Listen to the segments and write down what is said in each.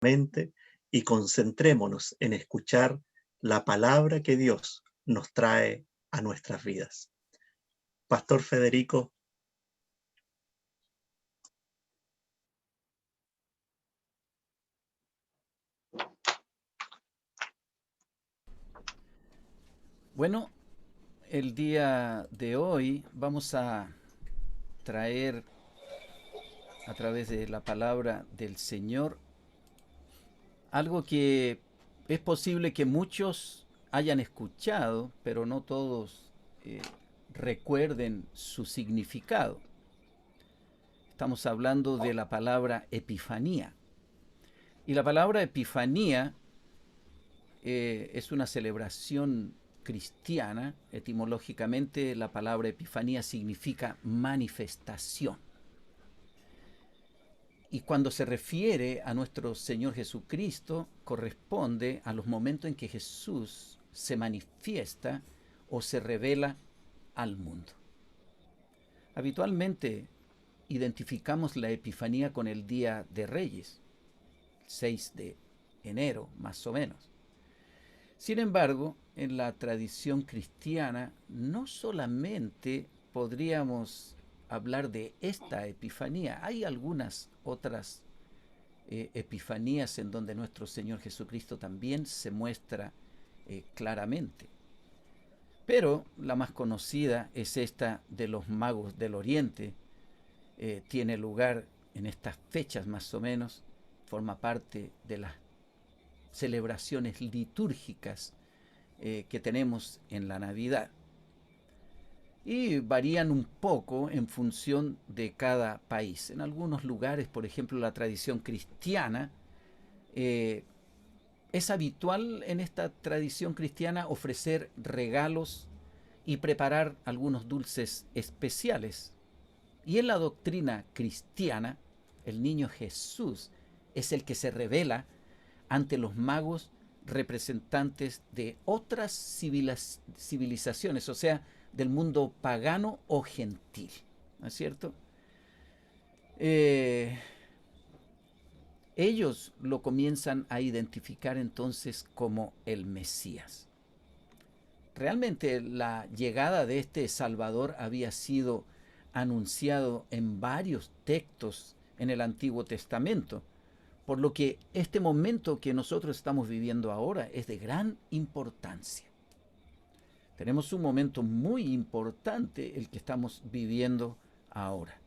mente y concentrémonos en escuchar la palabra que Dios nos trae a nuestras vidas. Pastor Federico. Bueno, el día de hoy vamos a traer a través de la palabra del Señor algo que es posible que muchos hayan escuchado, pero no todos recuerden su significado. Estamos hablando de la palabra epifanía. Y la palabra epifanía es una celebración cristiana. Etimológicamente la palabra epifanía significa manifestación. Y cuando se refiere a nuestro Señor Jesucristo, corresponde a los momentos en que Jesús se manifiesta o se revela al mundo. Habitualmente identificamos la Epifanía con el Día de Reyes, 6 de enero más o menos. Sin embargo, en la tradición cristiana no solamente podríamos hablar de esta Epifanía, hay algunas otras epifanías en donde nuestro Señor Jesucristo también se muestra claramente. Pero la más conocida es esta de los magos del Oriente. Tiene lugar en estas fechas más o menos, forma parte de las celebraciones litúrgicas que tenemos en la Navidad. Y varían un poco en función de cada país. En algunos lugares, por ejemplo, la tradición cristiana, eh, es habitual en esta tradición cristiana ofrecer regalos y preparar algunos dulces especiales. Y en la doctrina cristiana, el niño Jesús es el que se revela ante los magos representantes de otras civilizaciones, o sea, del mundo pagano o gentil. ¿No es cierto? Eh, Ellos lo comienzan a identificar entonces como el Mesías. Realmente la llegada de este Salvador había sido anunciado en varios textos en el Antiguo Testamento, por lo que este momento que nosotros estamos viviendo ahora es de gran importancia. Tenemos un momento muy importante el que estamos viviendo ahora.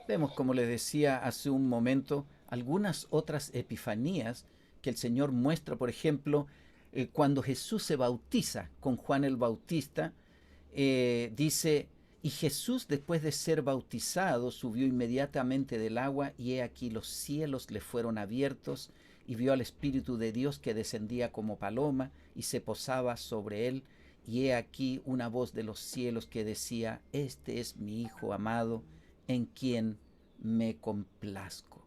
Vemos, como les decía hace un momento, algunas otras epifanías que el Señor muestra, por ejemplo, cuando Jesús se bautiza con Juan el Bautista, dice, y Jesús después de ser bautizado subió inmediatamente del agua y he aquí los cielos le fueron abiertos y vio al Espíritu de Dios que descendía como paloma y se posaba sobre él y he aquí una voz de los cielos que decía, este es mi Hijo amado en quien me complazco.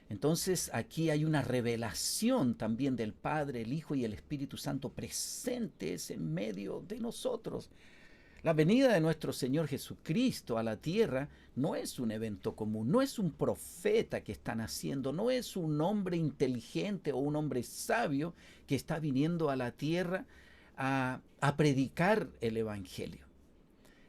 Entonces aquí hay una revelación también del Padre, el Hijo y el Espíritu Santo presentes en medio de nosotros. La venida de nuestro Señor Jesucristo a la tierra no es un evento común, no es un profeta que está naciendo, no es un hombre inteligente o un hombre sabio que está viniendo a la tierra a predicar el Evangelio.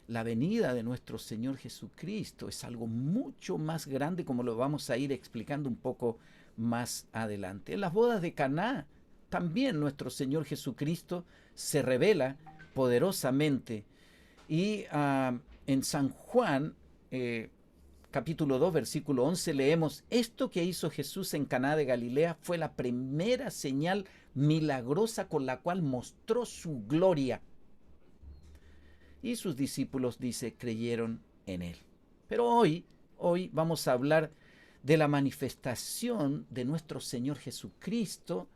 La venida de nuestro Señor Jesucristo es algo mucho más grande, como lo vamos a ir explicando un poco más adelante. En las bodas de Caná también nuestro Señor Jesucristo se revela poderosamente y en San Juan, capítulo 2, versículo 11, leemos, esto que hizo Jesús en Caná de Galilea fue la primera señal milagrosa con la cual mostró su gloria. Y sus discípulos, dice, creyeron en él. Pero hoy vamos a hablar de la manifestación de nuestro Señor Jesucristo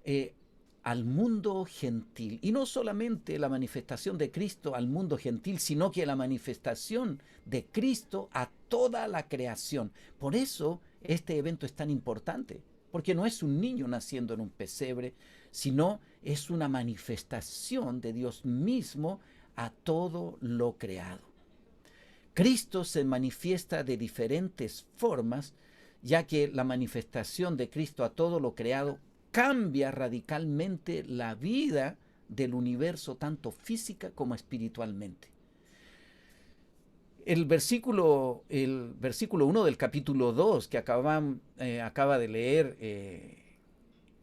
eh, al mundo gentil. Y no solamente la manifestación de Cristo al mundo gentil, sino que la manifestación de Cristo a toda la creación. Por eso este evento es tan importante, porque no es un niño naciendo en un pesebre, sino es una manifestación de Dios mismo a todo lo creado. Cristo se manifiesta de diferentes formas ya que la manifestación de Cristo a todo lo creado cambia radicalmente la vida del universo, tanto física como espiritualmente. El versículo 1 del capítulo 2 que acaba de leer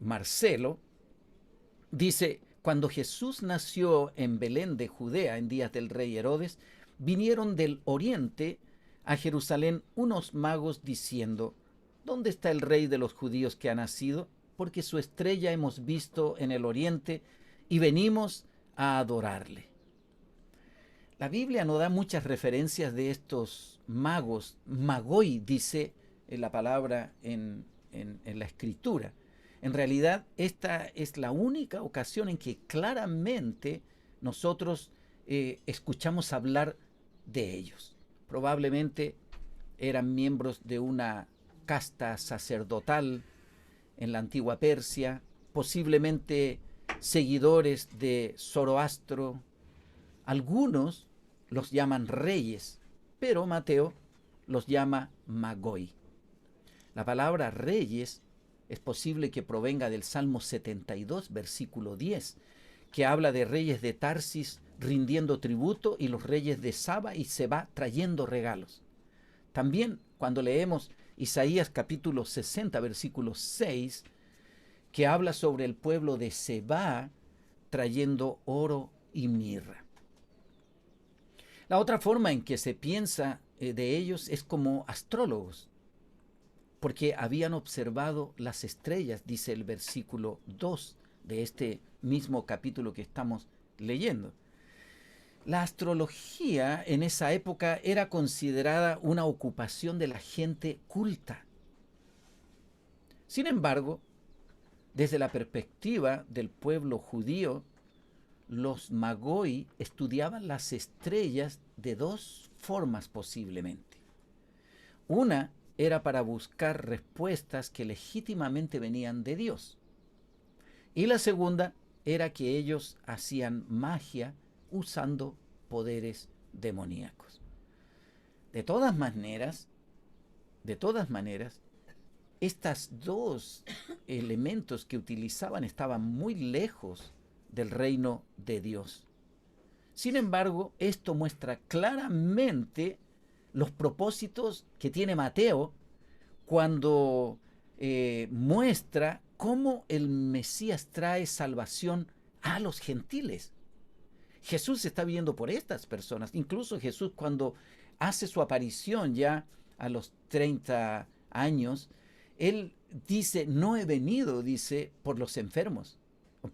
Marcelo, dice: cuando Jesús nació en Belén de Judea en días del rey Herodes, vinieron del oriente a Jerusalén unos magos diciendo: ¿dónde está el rey de los judíos que ha nacido? Porque su estrella hemos visto en el oriente y venimos a adorarle. La Biblia no da muchas referencias de estos magos. Magoi dice la palabra en la Escritura. En realidad, esta es la única ocasión en que claramente nosotros escuchamos hablar de ellos. Probablemente eran miembros de una casta sacerdotal en la antigua Persia, posiblemente seguidores de Zoroastro. Algunos los llaman reyes, pero Mateo los llama magoi. La palabra reyes es posible que provenga del Salmo 72, versículo 10, que habla de reyes de Tarsis rindiendo tributo y los reyes de Saba y Seba trayendo regalos. También cuando leemos Isaías capítulo 60, versículo 6, que habla sobre el pueblo de Seba trayendo oro y mirra. La otra forma en que se piensa de ellos es como astrólogos, porque habían observado las estrellas, dice el versículo 2 de este mismo capítulo que estamos leyendo. La astrología en esa época era considerada una ocupación de la gente culta. Sin embargo, desde la perspectiva del pueblo judío, los magoi estudiaban las estrellas de dos formas posiblemente. Una era para buscar respuestas que legítimamente venían de Dios. Y la segunda era que ellos hacían magia usando poderes demoníacos. De todas maneras, estos dos elementos que utilizaban estaban muy lejos del reino de Dios. Sin embargo, esto muestra claramente los propósitos que tiene Mateo cuando muestra cómo el Mesías trae salvación a los gentiles. Jesús está viendo por estas personas. Incluso Jesús, cuando hace su aparición ya a los 30 años, él dice: no he venido, dice, por los enfermos,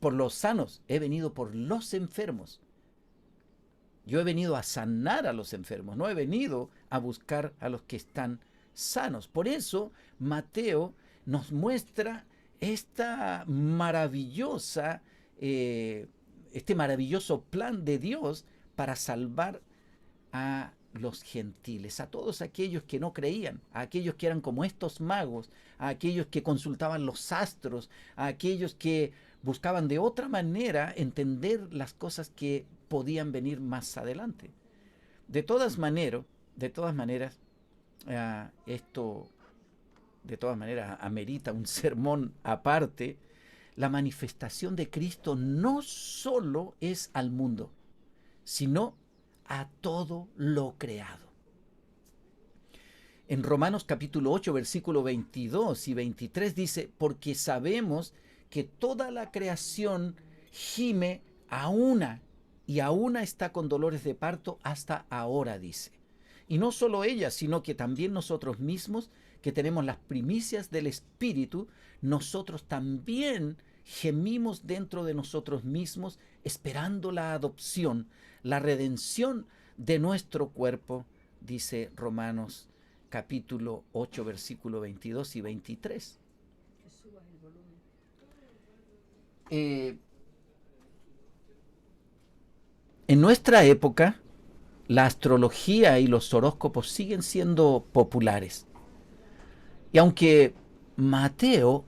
por los sanos, he venido por los enfermos. Yo he venido a sanar a los enfermos, no he venido a buscar a los que están sanos. Por eso Mateo nos muestra este maravilloso plan de Dios para salvar a los gentiles, a todos aquellos que no creían, a aquellos que eran como estos magos, a aquellos que consultaban los astros, a aquellos que buscaban de otra manera entender las cosas que podían venir más adelante. De todas maneras, esto amerita un sermón aparte. La manifestación de Cristo no solo es al mundo, sino a todo lo creado. En Romanos capítulo 8, versículo 22 y 23 dice: porque sabemos que toda la creación gime a una, y a una está con dolores de parto hasta ahora, dice. Y no solo ella, sino que también nosotros mismos, que tenemos las primicias del Espíritu, nosotros también gemimos dentro de nosotros mismos, esperando la adopción, la redención de nuestro cuerpo, dice Romanos capítulo 8, versículo 22 y 23. En nuestra época, la astrología y los horóscopos siguen siendo populares. Y aunque Mateo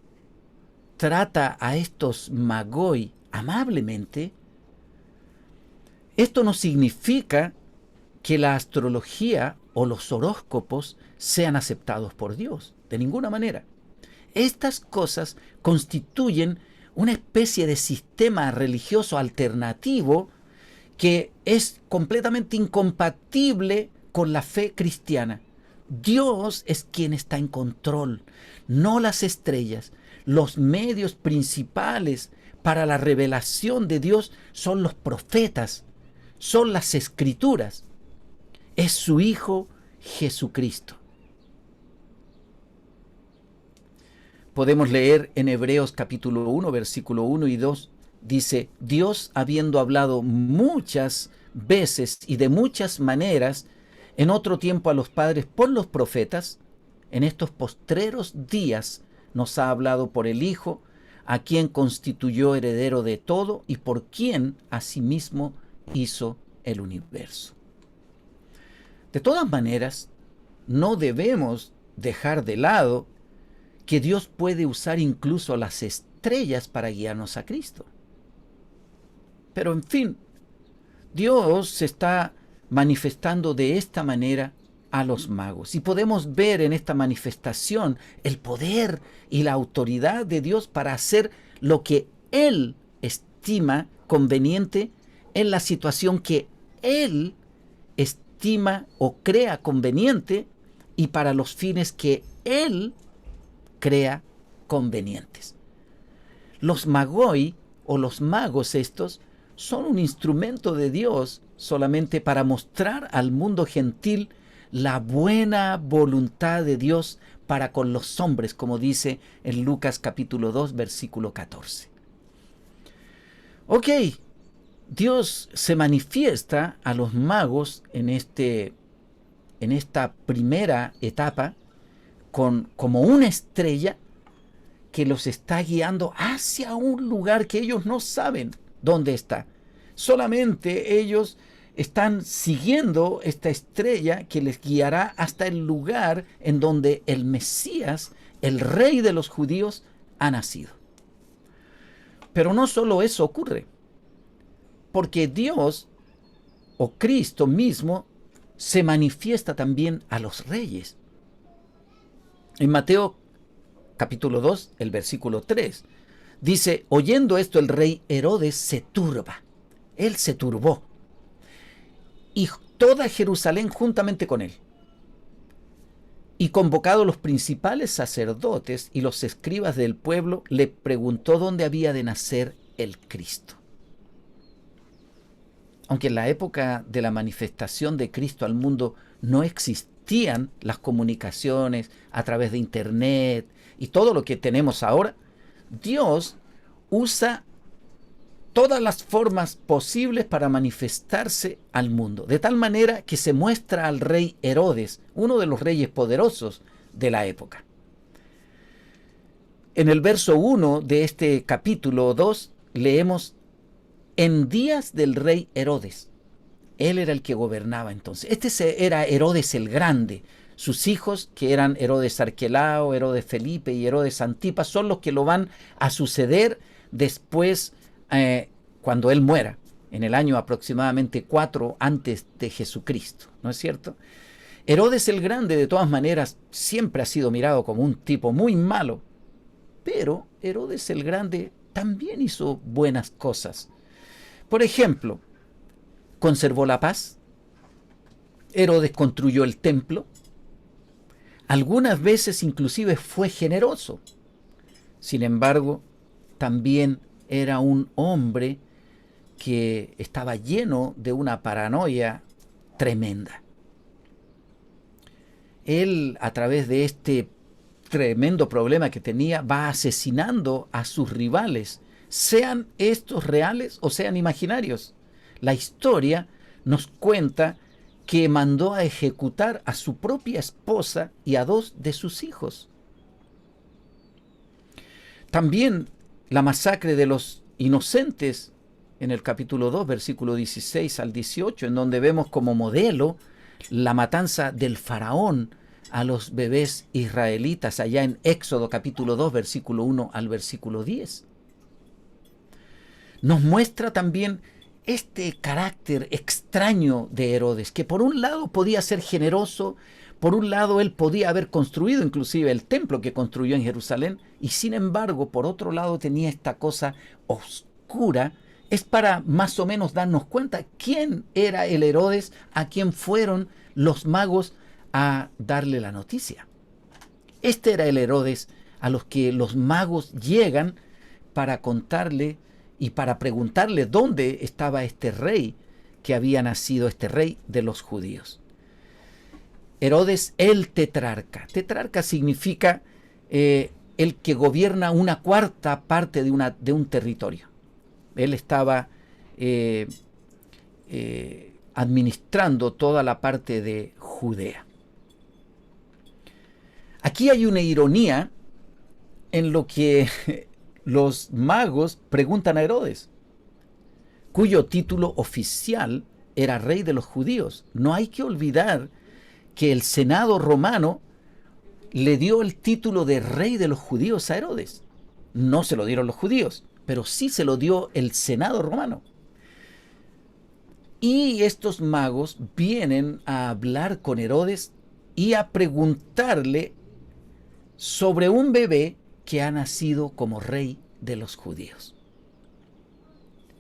trata a estos magoi amablemente, esto no significa que la astrología o los horóscopos sean aceptados por Dios. de ninguna manera. Estas cosas constituyen una especie de sistema religioso alternativo que es completamente incompatible con la fe cristiana. Dios es quien está en control, no las estrellas. Los medios principales para la revelación de Dios son los profetas, son las escrituras. Es su Hijo Jesucristo. Podemos leer en Hebreos capítulo 1, versículo 1 y 2, dice: Dios, habiendo hablado muchas veces y de muchas maneras en otro tiempo a los padres por los profetas, en estos postreros días nos ha hablado por el Hijo, a quien constituyó heredero de todo y por quien asimismo hizo el universo. De todas maneras, no debemos dejar de lado que Dios puede usar incluso las estrellas para guiarnos a Cristo. Pero en fin, Dios se está manifestando de esta manera a los magos. Y podemos ver en esta manifestación el poder y la autoridad de Dios para hacer lo que Él estima conveniente en la situación que Él estima o crea conveniente y para los fines que Él crea convenientes. Los magoi o los magos estos son un instrumento de Dios solamente para mostrar al mundo gentil la buena voluntad de Dios para con los hombres, como dice en Lucas capítulo 2, versículo 14. Ok, Dios se manifiesta a los magos en esta primera etapa como una estrella que los está guiando hacia un lugar que ellos no saben dónde está. Solamente ellos están siguiendo esta estrella que les guiará hasta el lugar en donde el Mesías, el Rey de los judíos, ha nacido. Pero no solo eso ocurre, porque Dios o Cristo mismo se manifiesta también a los reyes. En Mateo capítulo 2, el versículo 3, dice: oyendo esto el rey Herodes se turba. Él se turbó. Y toda Jerusalén juntamente con él. Y convocados los principales sacerdotes y los escribas del pueblo, le preguntó dónde había de nacer el Cristo. Aunque en la época de la manifestación de Cristo al mundo no existían las comunicaciones a través de Internet y todo lo que tenemos ahora, Dios usa todas las formas posibles para manifestarse al mundo, de tal manera que se muestra al rey Herodes, uno de los reyes poderosos de la época. En el verso 1 de este capítulo 2 leemos: en días del rey Herodes. Él era el que gobernaba entonces. Este era Herodes el Grande. Sus hijos, que eran Herodes Arquelao, Herodes Felipe y Herodes Antipas, son los que lo van a suceder después, cuando él muera, en el año aproximadamente 4 antes de Jesucristo, ¿no es cierto? Herodes el Grande, de todas maneras, siempre ha sido mirado como un tipo muy malo, pero Herodes el Grande también hizo buenas cosas. Por ejemplo, conservó la paz. Herodes construyó el templo. Algunas veces inclusive fue generoso. Sin embargo, también era un hombre que estaba lleno de una paranoia tremenda. Él, a través de este tremendo problema que tenía, va asesinando a sus rivales, sean estos reales o sean imaginarios. La historia nos cuenta que mandó a ejecutar a su propia esposa y a 2 de sus hijos. También la masacre de los inocentes en el capítulo 2, versículo 16 al 18, en donde vemos como modelo la matanza del faraón a los bebés israelitas allá en Éxodo capítulo 2, versículo 1 al versículo 10. Nos muestra también este carácter extraño de Herodes, que por un lado podía ser generoso, Por un lado, él podía haber construido inclusive el templo que construyó en Jerusalén, y sin embargo, por otro lado, tenía esta cosa oscura. Es para más o menos darnos cuenta quién era el Herodes a quien fueron los magos a darle la noticia. Este era el Herodes a los que los magos llegan para contarle y para preguntarle dónde estaba este rey que había nacido, este rey de los judíos. Herodes el tetrarca. Tetrarca significa el que gobierna una cuarta parte de un territorio. Él estaba administrando toda la parte de Judea. Aquí hay una ironía en lo que los magos preguntan a Herodes, cuyo título oficial era rey de los judíos. No hay que olvidar que el Senado romano le dio el título de rey de los judíos a Herodes. No se lo dieron los judíos, pero sí se lo dio el Senado romano. Y estos magos vienen a hablar con Herodes y a preguntarle sobre un bebé que ha nacido como rey de los judíos.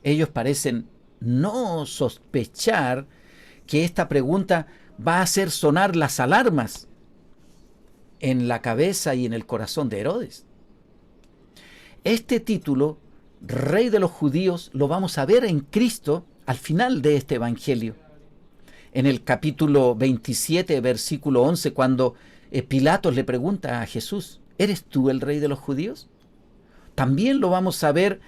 Ellos parecen no sospechar que esta pregunta va a hacer sonar las alarmas en la cabeza y en el corazón de Herodes. Este título, Rey de los Judíos, lo vamos a ver en Cristo al final de este Evangelio. En el capítulo 27, versículo 11, cuando Pilatos le pregunta a Jesús, ¿eres tú el Rey de los Judíos? También lo vamos a ver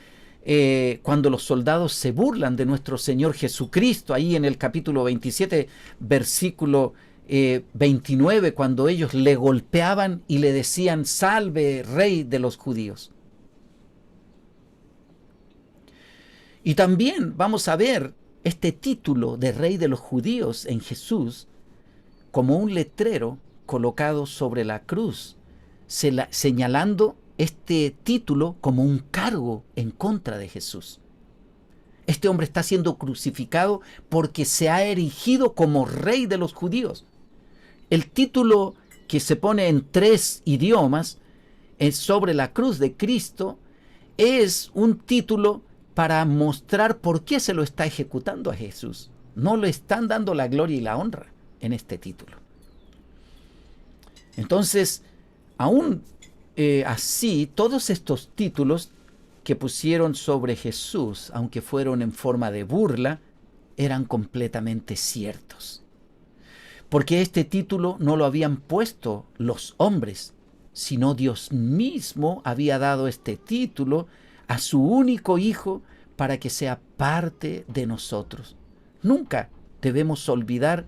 cuando los soldados se burlan de nuestro Señor Jesucristo, ahí en el capítulo 27, versículo 29, cuando ellos le golpeaban y le decían, salve, Rey de los Judíos. Y también vamos a ver este título de Rey de los Judíos en Jesús como un letrero colocado sobre la cruz, señalando este título como un cargo en contra de Jesús. Este hombre está siendo crucificado porque se ha erigido como Rey de los Judíos. El título que se pone en 3 idiomas sobre la cruz de Cristo es un título para mostrar por qué se lo está ejecutando a Jesús. No le están dando la gloria y la honra en este título. Entonces, aún así, todos estos títulos que pusieron sobre Jesús, aunque fueron en forma de burla, eran completamente ciertos. Porque este título no lo habían puesto los hombres, sino Dios mismo había dado este título a su único Hijo para que sea parte de nosotros. Nunca debemos olvidar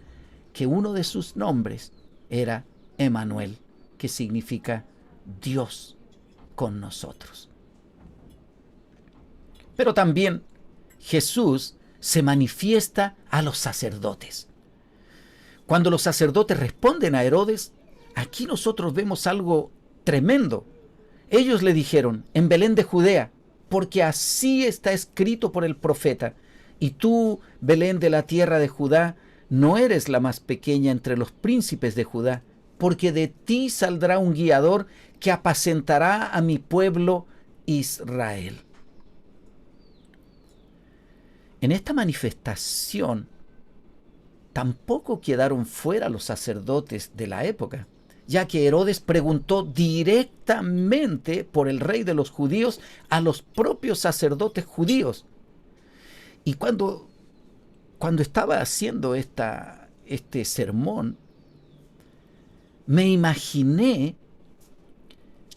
que uno de sus nombres era Emmanuel, que significa Dios con nosotros. Pero también Jesús se manifiesta a los sacerdotes. Cuando los sacerdotes responden a Herodes, aquí nosotros vemos algo tremendo. Ellos le dijeron, en Belén de Judea, porque así está escrito por el profeta, y tú, Belén de la tierra de Judá, no eres la más pequeña entre los príncipes de Judá, porque de ti saldrá un guiador que apacentará a mi pueblo Israel. En esta manifestación tampoco quedaron fuera los sacerdotes de la época, ya que Herodes preguntó directamente por el rey de los judíos a los propios sacerdotes judíos. Y cuando estaba haciendo este sermón, me imaginé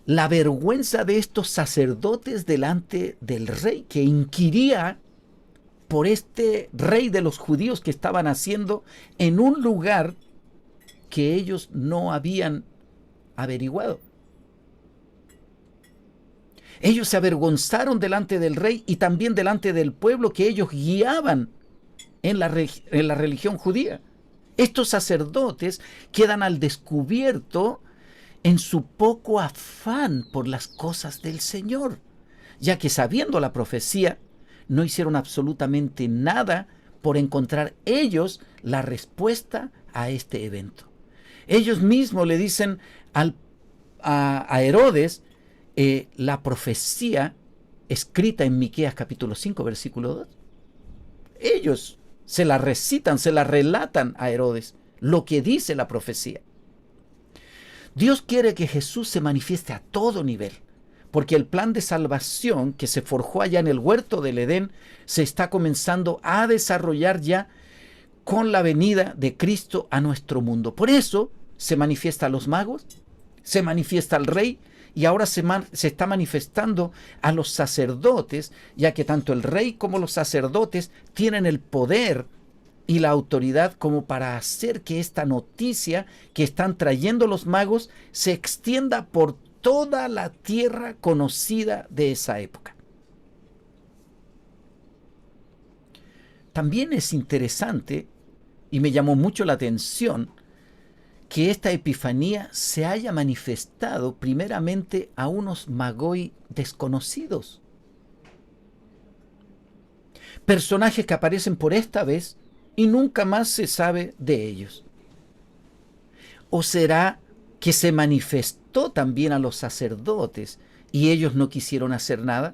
la vergüenza de estos sacerdotes delante del rey, que inquiría por este rey de los judíos que estaban haciendo en un lugar que ellos no habían averiguado. Ellos se avergonzaron delante del rey y también delante del pueblo que ellos guiaban en la religión judía. Estos sacerdotes quedan al descubierto en su poco afán por las cosas del Señor, ya que sabiendo la profecía, no hicieron absolutamente nada por encontrar ellos la respuesta a este evento. Ellos mismos le dicen a Herodes la profecía escrita en Miqueas capítulo 5, versículo 2. Ellos se la recitan, se la relatan a Herodes, lo que dice la profecía. Dios quiere que Jesús se manifieste a todo nivel, porque el plan de salvación que se forjó allá en el huerto del Edén se está comenzando a desarrollar ya con la venida de Cristo a nuestro mundo. Por eso se manifiesta a los magos, se manifiesta al rey, y ahora se está manifestando a los sacerdotes, ya que tanto el rey como los sacerdotes tienen el poder y la autoridad como para hacer que esta noticia que están trayendo los magos se extienda por toda la tierra conocida de esa época. También es interesante, y me llamó mucho la atención, que esta epifanía se haya manifestado primeramente a unos magoi desconocidos. Personajes que aparecen por esta vez y nunca más se sabe de ellos. ¿O será que se manifestó también a los sacerdotes y ellos no quisieron hacer nada?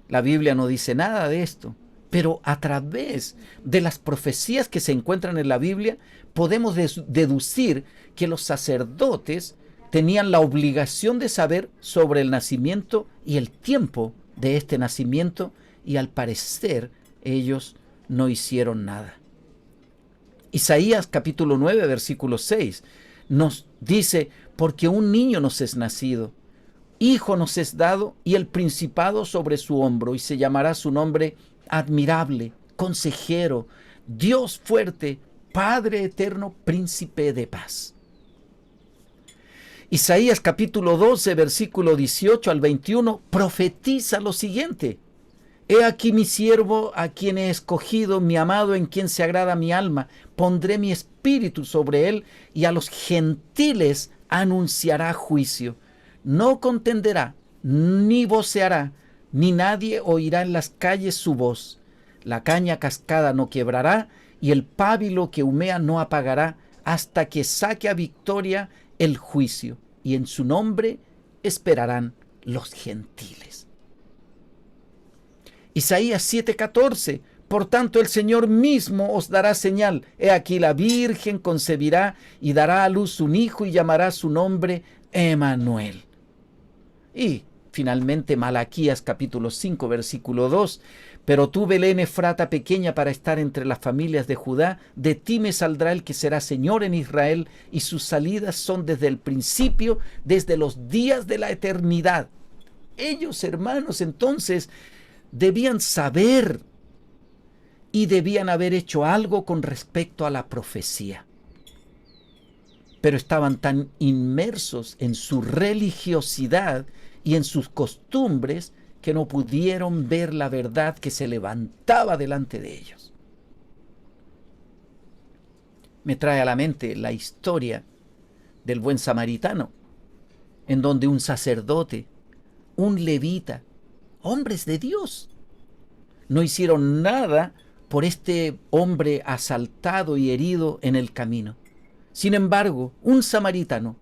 La Biblia no dice nada de esto, pero a través de las profecías que se encuentran en la Biblia podemos deducir que los sacerdotes tenían la obligación de saber sobre el nacimiento y el tiempo de este nacimiento, y al parecer ellos no hicieron nada. Isaías capítulo 9, versículo 6 nos dice: porque un niño nos es nacido, hijo nos es dado, y el principado sobre su hombro, y se llamará su nombre Admirable, Consejero, Dios fuerte, Padre eterno, Príncipe de paz. Isaías capítulo 12, versículo 18 al 21 profetiza lo siguiente: he aquí mi siervo a quien he escogido, mi amado en quien se agrada mi alma. Pondré mi espíritu sobre él, y a los gentiles anunciará juicio. No contenderá, ni voceará, ni nadie oirá en las calles su voz. La caña cascada no quebrará, y el pábilo que humea no apagará, hasta que saque a victoria el juicio, y en su nombre esperarán los gentiles. Isaías 7:14, por tanto el Señor mismo os dará señal. He aquí la Virgen concebirá y dará a luz un hijo, y llamará su nombre Emmanuel. Y finalmente Malaquías capítulo 5, versículo 2, pero tú, Belén Efrata, pequeña para estar entre las familias de Judá, de ti me saldrá el que será Señor en Israel, y sus salidas son desde el principio, desde los días de la eternidad. Ellos, hermanos, entonces debían saber y debían haber hecho algo con respecto a la profecía. Pero estaban tan inmersos en su religiosidad y en sus costumbres que no pudieron ver la verdad que se levantaba delante de ellos. Me trae a la mente la historia del buen samaritano, en donde un sacerdote, un levita, hombres de Dios, no hicieron nada por este hombre asaltado y herido en el camino. Sin embargo, un samaritano,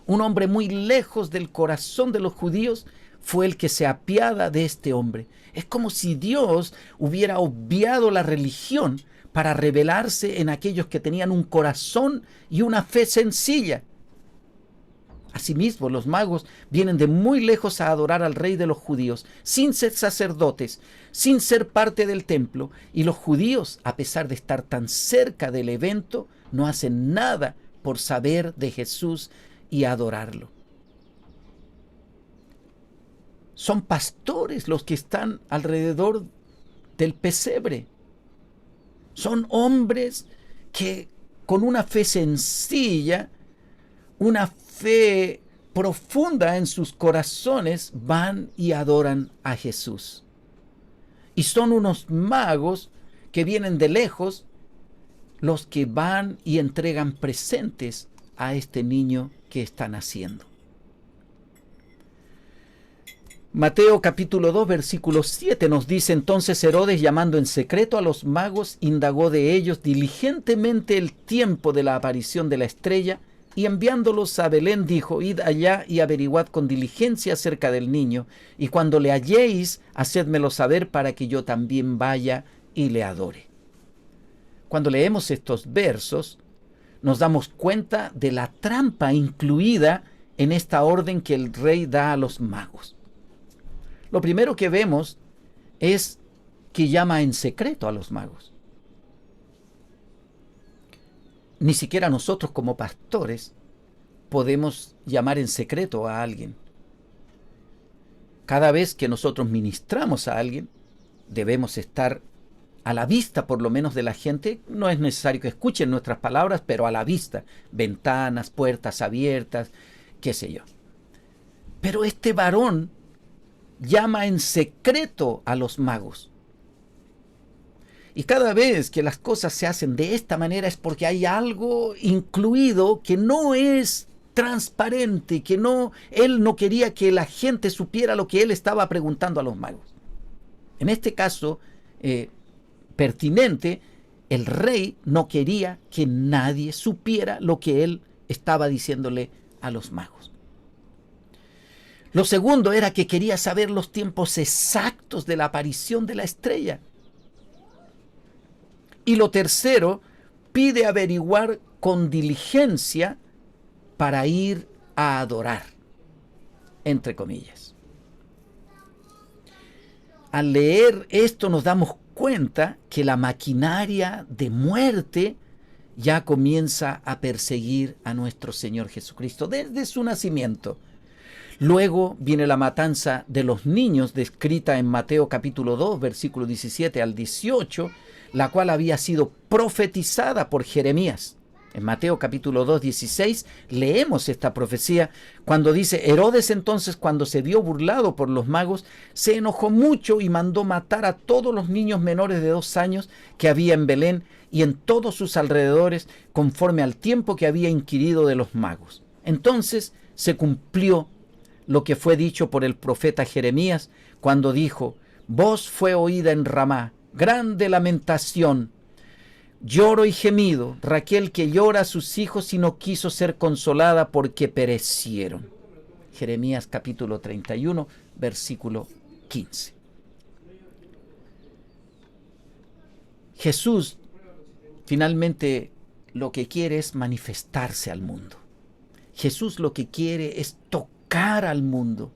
un hombre muy lejos del corazón de los judíos, fue el que se apiada de este hombre. Es como si Dios hubiera obviado la religión para revelarse en aquellos que tenían un corazón y una fe sencilla. Asimismo, los magos vienen de muy lejos a adorar al rey de los judíos, sin ser sacerdotes, sin ser parte del templo, y los judíos, a pesar de estar tan cerca del evento, no hacen nada por saber de Jesús y adorarlo. Son pastores los que están alrededor del pesebre. Son hombres que con una fe sencilla, una fe profunda en sus corazones, van y adoran a Jesús. Y son unos magos que vienen de lejos los que van y entregan presentes a este niño que está naciendo. Mateo capítulo 2, versículo 7 nos dice: entonces Herodes, llamando en secreto a los magos, indagó de ellos diligentemente el tiempo de la aparición de la estrella, y enviándolos a Belén dijo: id allá y averiguad con diligencia acerca del niño, y cuando le halléis, hacedmelo saber para que yo también vaya y le adore. Cuando leemos estos versos, nos damos cuenta de la trampa incluida en esta orden que el rey da a los magos. Lo primero que vemos es que llama en secreto a los magos. Ni siquiera nosotros como pastores podemos llamar en secreto a alguien. Cada vez que nosotros ministramos a alguien, debemos estar a la vista por lo menos de la gente. No es necesario que escuchen nuestras palabras, pero a la vista. Ventanas, puertas abiertas, qué sé yo. Pero este varón llama en secreto a los magos. Y cada vez que las cosas se hacen de esta manera es porque hay algo incluido que no es transparente, que él no quería que la gente supiera lo que él estaba preguntando a los magos. En este caso pertinente, el rey no quería que nadie supiera lo que él estaba diciéndole a los magos. Lo segundo era que quería saber los tiempos exactos de la aparición de la estrella. Y lo tercero, pide averiguar con diligencia para ir a adorar, entre comillas. Al leer esto nos damos cuenta que la maquinaria de muerte ya comienza a perseguir a nuestro Señor Jesucristo desde su nacimiento. Luego viene la matanza de los niños, descrita en Mateo capítulo 2, versículo 17 al 18, la cual había sido profetizada por Jeremías. En Mateo capítulo 2, 16, leemos esta profecía cuando dice: Herodes entonces, cuando se vio burlado por los magos, se enojó mucho y mandó matar a todos los niños menores de 2 años que había en Belén y en todos sus alrededores, conforme al tiempo que había inquirido de los magos. Entonces se cumplió lo que fue dicho por el profeta Jeremías, cuando dijo: voz fue oída en Ramá, grande lamentación, lloro y gemido, Raquel que llora a sus hijos y no quiso ser consolada porque perecieron. Jeremías capítulo 31, versículo 15. Jesús finalmente lo que quiere es manifestarse al mundo. Jesús lo que quiere es tocar al mundo.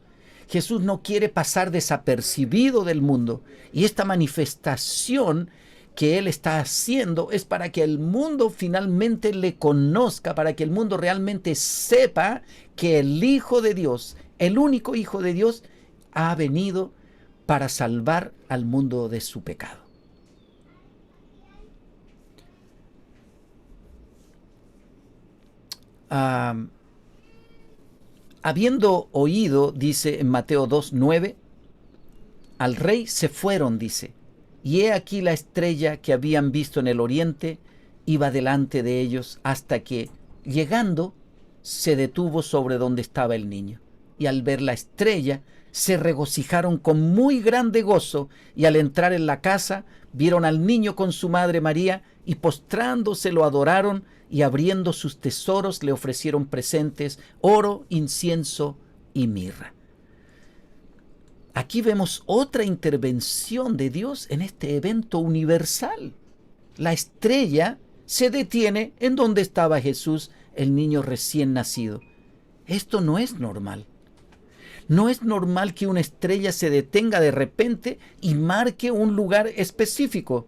Jesús no quiere pasar desapercibido del mundo, y esta manifestación que Él está haciendo es para que el mundo finalmente le conozca, para que el mundo realmente sepa que el Hijo de Dios, el único Hijo de Dios, ha venido para salvar al mundo de su pecado. Habiendo oído, dice en Mateo 2:9, al rey se fueron, dice, y he aquí la estrella que habían visto en el oriente iba delante de ellos hasta que, llegando, se detuvo sobre donde estaba el niño. Y al ver la estrella, se regocijaron con muy grande gozo, y al entrar en la casa, vieron al niño con su madre María, y postrándose lo adoraron, y abriendo sus tesoros le ofrecieron presentes, oro, incienso y mirra. Aquí vemos otra intervención de Dios en este evento universal. La estrella se detiene en donde estaba Jesús, el niño recién nacido. Esto no es normal. No es normal que una estrella se detenga de repente y marque un lugar específico.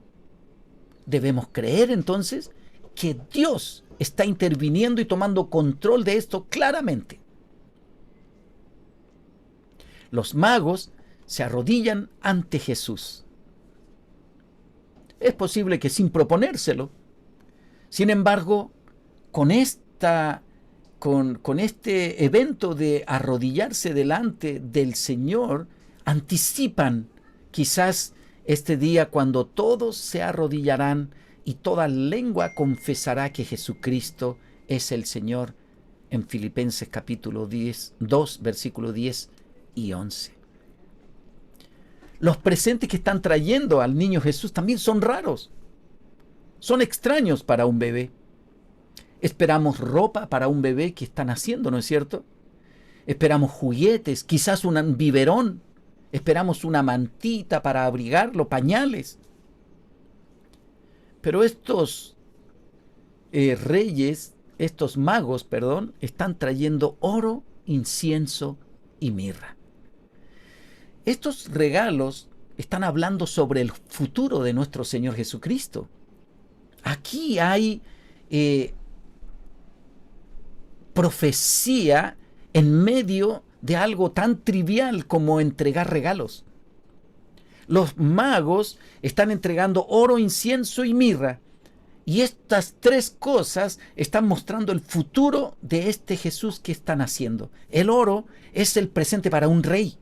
Debemos creer entonces que Dios está interviniendo y tomando control de esto claramente. Los magos se arrodillan ante Jesús. Es posible que sin proponérselo. Sin embargo, con este evento de arrodillarse delante del Señor, anticipan quizás este día cuando todos se arrodillarán y toda lengua confesará que Jesucristo es el Señor, en Filipenses capítulo 2, versículo 10 y 11. Los presentes que están trayendo al niño Jesús también son raros. Son extraños para un bebé. Esperamos ropa para un bebé que está naciendo, ¿no es cierto? Esperamos juguetes, quizás un biberón. Esperamos una mantita para abrigarlo, pañales. Pero estos estos magos, perdón, están trayendo oro, incienso y mirra. Estos regalos están hablando sobre el futuro de nuestro Señor Jesucristo. Aquí hay profecía en medio de algo tan trivial como entregar regalos. Los magos están entregando oro, incienso y mirra. Y estas tres cosas están mostrando el futuro de este Jesús que están haciendo. El oro es el presente para un rey.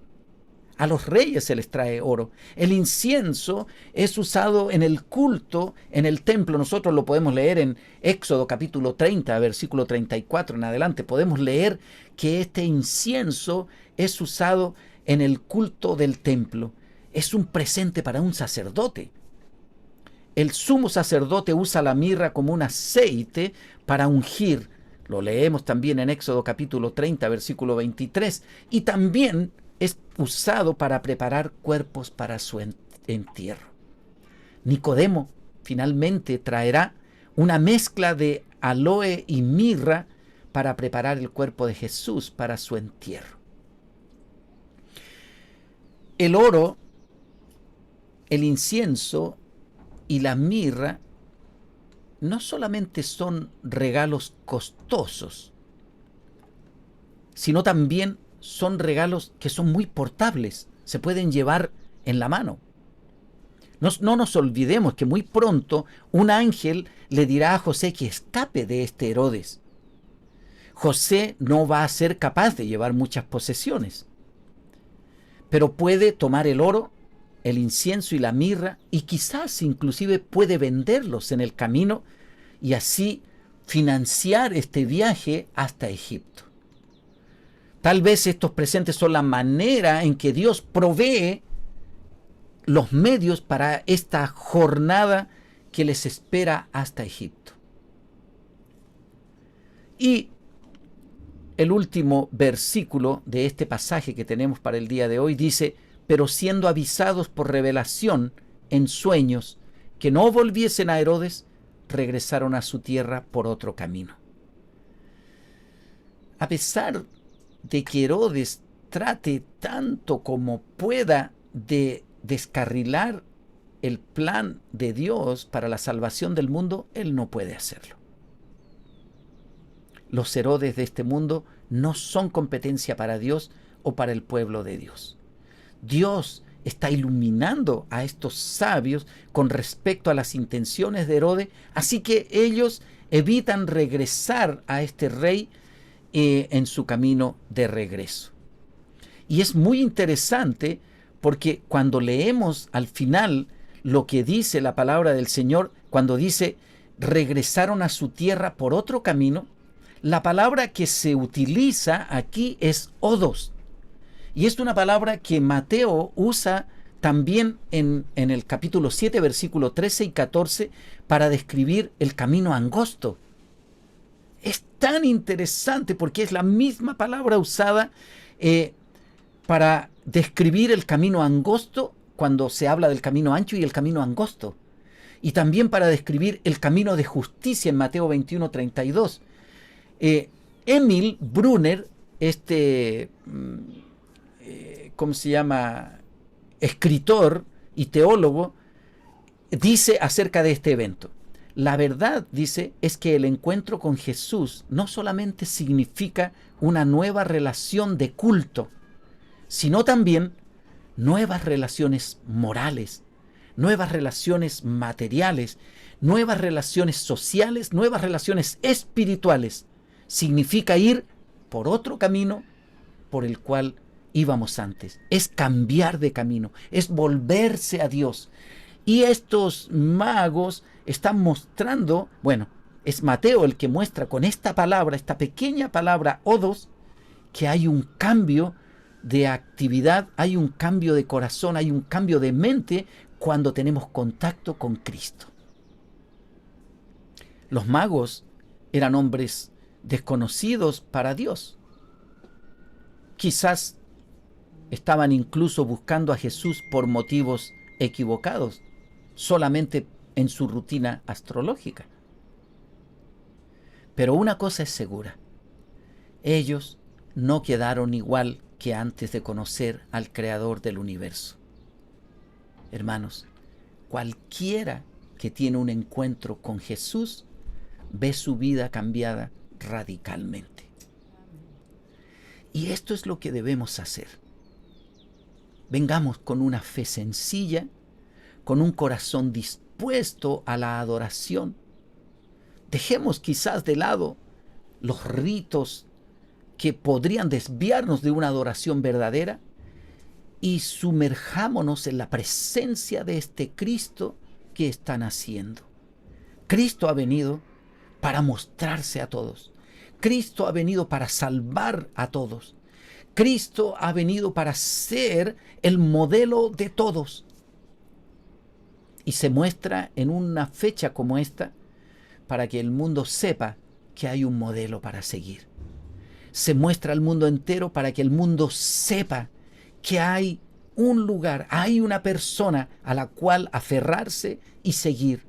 A los reyes se les trae oro. El incienso es usado en el culto, en el templo. Nosotros lo podemos leer en Éxodo capítulo 30, versículo 34 en adelante. Podemos leer que este incienso es usado en el culto del templo. Es un presente para un sacerdote. El sumo sacerdote usa la mirra como un aceite para ungir. Lo leemos también en Éxodo capítulo 30, versículo 23. Y también es usado para preparar cuerpos para su entierro. Nicodemo finalmente traerá una mezcla de aloe y mirra para preparar el cuerpo de Jesús para su entierro. El oro, el incienso y la mirra no solamente son regalos costosos, sino también son regalos que son muy portables, se pueden llevar en la mano. No nos olvidemos que muy pronto un ángel le dirá a José que escape de este Herodes. José no va a ser capaz de llevar muchas posesiones, pero puede tomar el oro, el incienso y la mirra, y quizás inclusive puede venderlos en el camino y así financiar este viaje hasta Egipto. Tal vez estos presentes son la manera en que Dios provee los medios para esta jornada que les espera hasta Egipto. Y el último versículo de este pasaje que tenemos para el día de hoy dice: pero siendo avisados por revelación en sueños que no volviesen a Herodes, regresaron a su tierra por otro camino. A pesar de que Herodes trate tanto como pueda de descarrilar el plan de Dios para la salvación del mundo, él no puede hacerlo. Los Herodes de este mundo no son competencia para Dios o para el pueblo de Dios. Dios está iluminando a estos sabios con respecto a las intenciones de Herodes, así que ellos evitan regresar a este rey en su camino de regreso. Y es muy interesante porque cuando leemos al final lo que dice la palabra del Señor, cuando dice regresaron a su tierra por otro camino, la palabra que se utiliza aquí es odos. Y es una palabra que Mateo usa también en el capítulo 7, versículo 13 y 14, para describir el camino angosto. Es tan interesante porque es la misma palabra usada para describir el camino angosto cuando se habla del camino ancho y el camino angosto. Y también para describir el camino de justicia en Mateo 21, 32. Emil Brunner, ¿cómo se llama? Escritor y teólogo, dice acerca de este evento: la verdad, dice, es que el encuentro con Jesús no solamente significa una nueva relación de culto, sino también nuevas relaciones morales, nuevas relaciones materiales, nuevas relaciones sociales, nuevas relaciones espirituales. Significa ir por otro camino por el cual íbamos antes. Es cambiar de camino, es volverse a Dios. Y estos magos están mostrando, bueno, es Mateo el que muestra con esta palabra, esta pequeña palabra odos, que hay un cambio de actividad, hay un cambio de corazón, hay un cambio de mente cuando tenemos contacto con Cristo. Los magos eran hombres desconocidos para Dios. Quizás estaban incluso buscando a Jesús por motivos equivocados, solamente en su rutina astrológica. Pero una cosa es segura: ellos no quedaron igual que antes de conocer al Creador del universo. Hermanos, cualquiera que tiene un encuentro con Jesús ve su vida cambiada radicalmente. Y esto es lo que debemos hacer. Vengamos con una fe sencilla, con un corazón dispuesto a la adoración. Dejemos quizás de lado los ritos que podrían desviarnos de una adoración verdadera y sumerjámonos en la presencia de este Cristo que está naciendo. Cristo ha venido para mostrarse a todos. Cristo ha venido para salvar a todos. Cristo ha venido para ser el modelo de todos. Y se muestra en una fecha como esta para que el mundo sepa que hay un modelo para seguir. Se muestra al mundo entero para que el mundo sepa que hay un lugar, hay una persona a la cual aferrarse y seguir.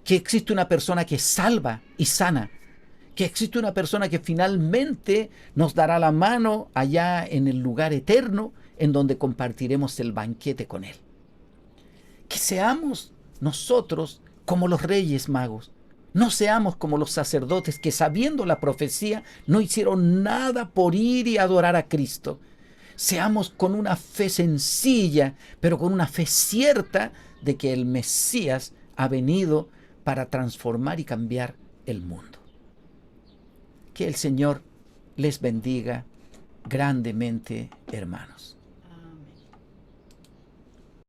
Que existe una persona que salva y sana. Que existe una persona que finalmente nos dará la mano allá en el lugar eterno en donde compartiremos el banquete con Él. Que seamos nosotros como los reyes magos. No seamos como los sacerdotes que, sabiendo la profecía, no hicieron nada por ir y adorar a Cristo. Seamos con una fe sencilla, pero con una fe cierta de que el Mesías ha venido para transformar y cambiar el mundo. Que el Señor les bendiga grandemente, hermanos.